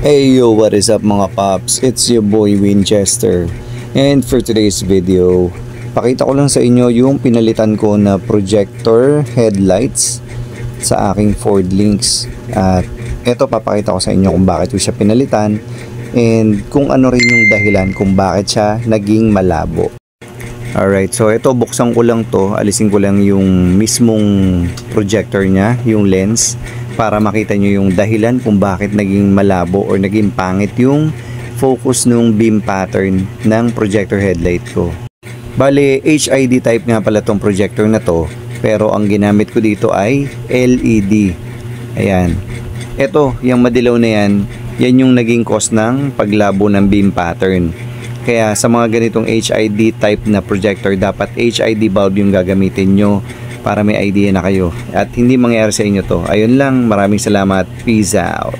Hey yo, what is up mga paps? It's your boy Winchester. And for today's video, pakita ko lang sa inyo yung pinalitan ko na projector headlights sa aking Ford Lynx. At eto, papakita ko sa inyo kung bakit ko siya pinalitan and kung ano rin yung dahilan kung bakit siya naging malabo. Alright, so ito, buksan ko lang to, alisin ko lang yung mismong projector niya, yung lens, para makita nyo yung dahilan kung bakit naging malabo or naging pangit yung focus nung beam pattern ng projector headlight ko. Bale, HID type nga pala tong projector na to, pero ang ginamit ko dito ay LED. Ayan. Ito, yung madilaw na yan yung naging cause ng paglabo ng beam pattern. Kaya sa mga ganitong HID type na projector, dapat HID bulb yung gagamitin nyo para may idea na kayo. At hindi mangyari sa inyo to. Ayun lang, maraming salamat. Peace out.